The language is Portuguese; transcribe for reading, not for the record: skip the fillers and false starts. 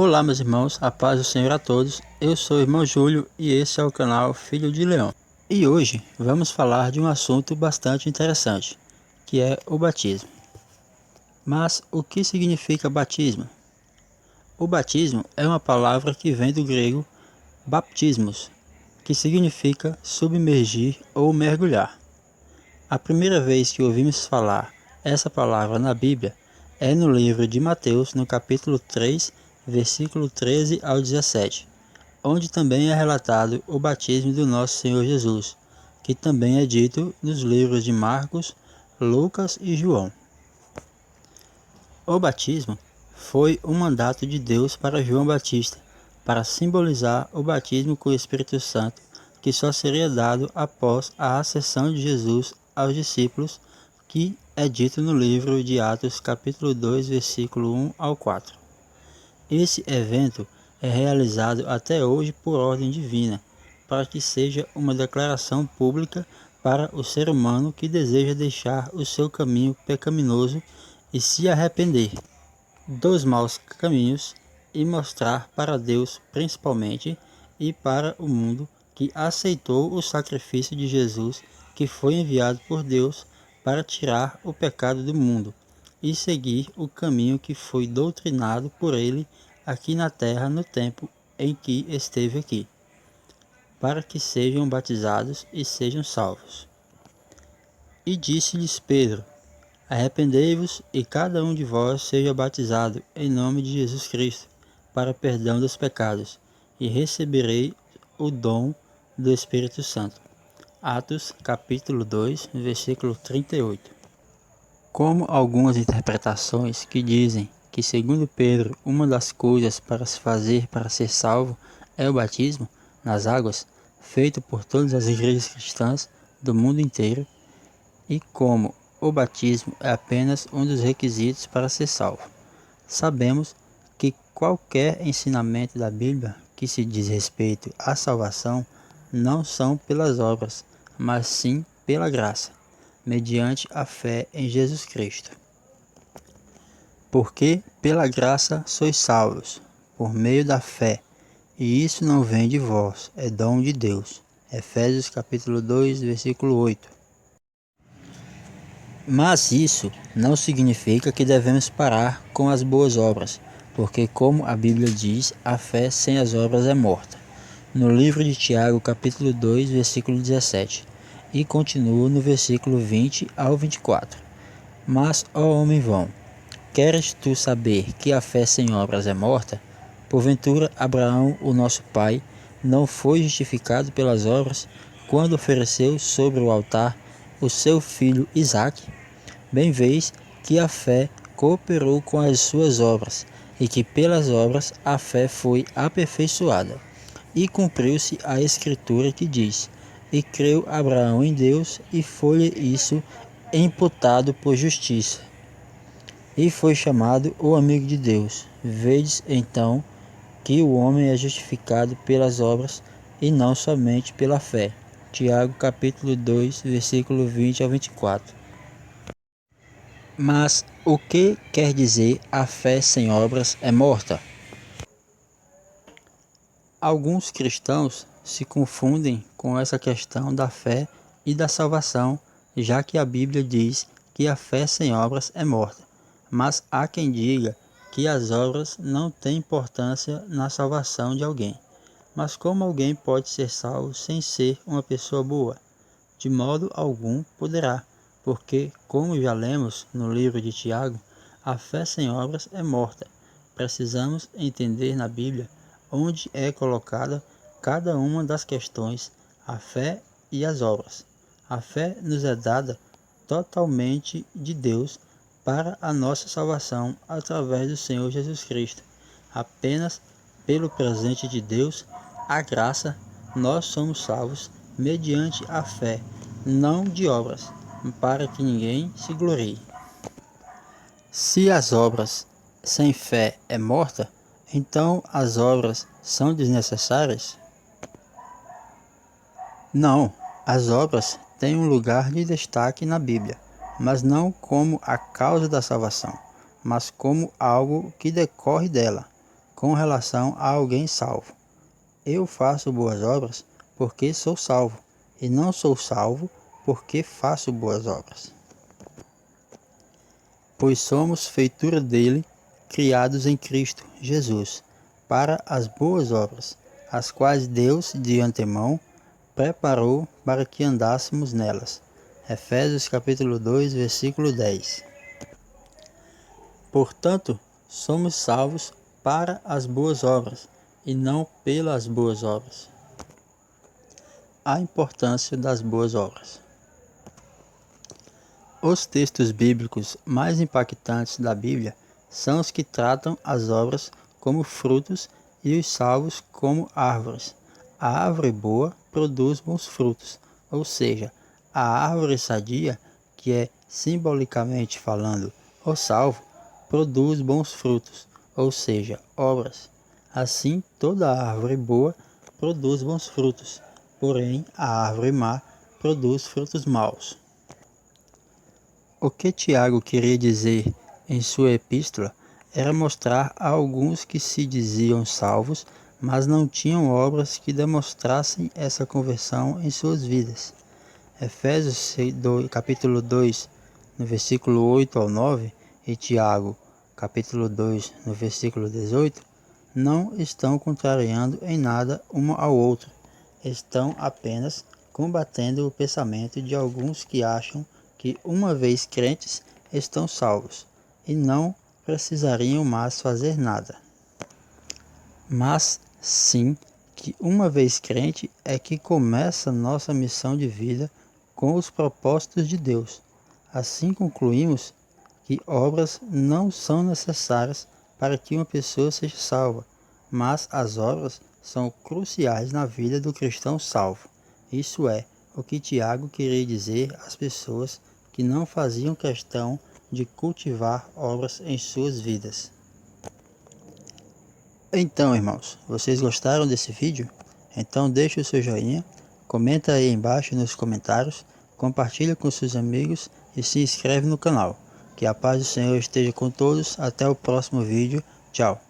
Olá, meus irmãos, a paz do Senhor a todos. Eu sou o irmão Júlio e esse é o canal Filho de Leão. E hoje vamos falar de um assunto bastante interessante, que é o batismo. Mas o que significa batismo? O batismo é uma palavra que vem do grego baptismos, que significa submergir ou mergulhar. A primeira vez que ouvimos falar essa palavra na Bíblia é no livro de Mateus, no capítulo 3, versículo 13 ao 17, onde também é relatado o batismo do nosso Senhor Jesus, que também é dito nos livros de Marcos, Lucas e João. O batismo foi um mandato de Deus para João Batista, para simbolizar o batismo com o Espírito Santo, que só seria dado após a ascensão de Jesus aos discípulos, que é dito no livro de Atos, capítulo 2, versículo 1 ao 4. Esse evento é realizado até hoje por ordem divina, para que seja uma declaração pública para o ser humano que deseja deixar o seu caminho pecaminoso e se arrepender dos maus caminhos e mostrar para Deus principalmente e para o mundo que aceitou o sacrifício de Jesus, que foi enviado por Deus para tirar o pecado do mundo e seguir o caminho que foi doutrinado por ele aqui na terra no tempo em que esteve aqui, para que sejam batizados e sejam salvos. E disse-lhes Pedro: Arrependei-vos e cada um de vós seja batizado em nome de Jesus Cristo, para perdão dos pecados, e receberei o dom do Espírito Santo. Atos capítulo 2, versículo 38. Como algumas interpretações que dizem que, segundo Pedro, uma das coisas para se fazer para ser salvo é o batismo nas águas, feito por todas as igrejas cristãs do mundo inteiro, e como o batismo é apenas um dos requisitos para ser salvo. Sabemos que qualquer ensinamento da Bíblia que se diz respeito à salvação não são pelas obras, mas sim pela graça, mediante a fé em Jesus Cristo. Porque pela graça sois salvos, por meio da fé, e isso não vem de vós, é dom de Deus. Efésios capítulo 2, versículo 8. Mas isso não significa que devemos parar com as boas obras, porque, como a Bíblia diz, a fé sem as obras é morta. No livro de Tiago, capítulo 2, versículo 17, e continua no versículo 20 ao 24. Mas, ó homem vão, queres tu saber que a fé sem obras é morta? Porventura, Abraão, o nosso pai, não foi justificado pelas obras, quando ofereceu sobre o altar o seu filho Isaque? Bem vês que a fé cooperou com as suas obras, e que pelas obras a fé foi aperfeiçoada. E cumpriu-se a escritura que diz: E creu Abraão em Deus, e foi-lhe isso imputado por justiça. E foi chamado o amigo de Deus. Vedes então que o homem é justificado pelas obras, e não somente pela fé. Tiago capítulo 2, versículo 20 ao 24. Mas o que quer dizer a fé sem obras é morta? Alguns cristãos se confundem com essa questão da fé e da salvação, já que a Bíblia diz que a fé sem obras é morta. Mas há quem diga que as obras não têm importância na salvação de alguém. Mas como alguém pode ser salvo sem ser uma pessoa boa? De modo algum poderá, porque, como já lemos no livro de Tiago, a fé sem obras é morta. Precisamos entender na Bíblia onde é colocada cada uma das questões, a fé e as obras. A fé nos é dada totalmente de Deus para a nossa salvação através do Senhor Jesus Cristo. Apenas pelo presente de Deus, a graça, nós somos salvos mediante a fé, não de obras, para que ninguém se glorie. Se as obras sem fé é morta, então as obras são desnecessárias? Não, as obras têm um lugar de destaque na Bíblia, mas não como a causa da salvação, mas como algo que decorre dela, com relação a alguém salvo. Eu faço boas obras porque sou salvo, e não sou salvo porque faço boas obras. Pois somos feitura dele, criados em Cristo Jesus, para as boas obras, as quais Deus de antemão preparou para que andássemos nelas. Efésios capítulo 2, versículo 10. Portanto, somos salvos para as boas obras, e não pelas boas obras. A importância das boas obras. Os textos bíblicos mais impactantes da Bíblia são os que tratam as obras como frutos e os salvos como árvores. A árvore boa produz bons frutos, ou seja, a árvore sadia, que é simbolicamente falando o salvo, produz bons frutos, ou seja, obras. Assim, toda árvore boa produz bons frutos, porém a árvore má produz frutos maus. O que Tiago queria dizer em sua epístola era mostrar a alguns que se diziam salvos, mas não tinham obras que demonstrassem essa conversão em suas vidas. Efésios capítulo 2, no versículo 8 ao 9, e Tiago, capítulo 2, no versículo 18, não estão contrariando em nada um ao outro, estão apenas combatendo o pensamento de alguns que acham que, uma vez crentes, estão salvos e não precisariam mais fazer nada. Mas sim que, uma vez crente, é que começa nossa missão de vida com os propósitos de Deus. Assim concluímos que obras não são necessárias para que uma pessoa seja salva, mas as obras são cruciais na vida do cristão salvo. Isso é o que Tiago queria dizer às pessoas que não faziam questão de cultivar obras em suas vidas. Então, irmãos, vocês gostaram desse vídeo? Então deixe o seu joinha, comenta aí embaixo nos comentários, compartilha com seus amigos e se inscreve no canal. Que a paz do Senhor esteja com todos. Até o próximo vídeo. Tchau.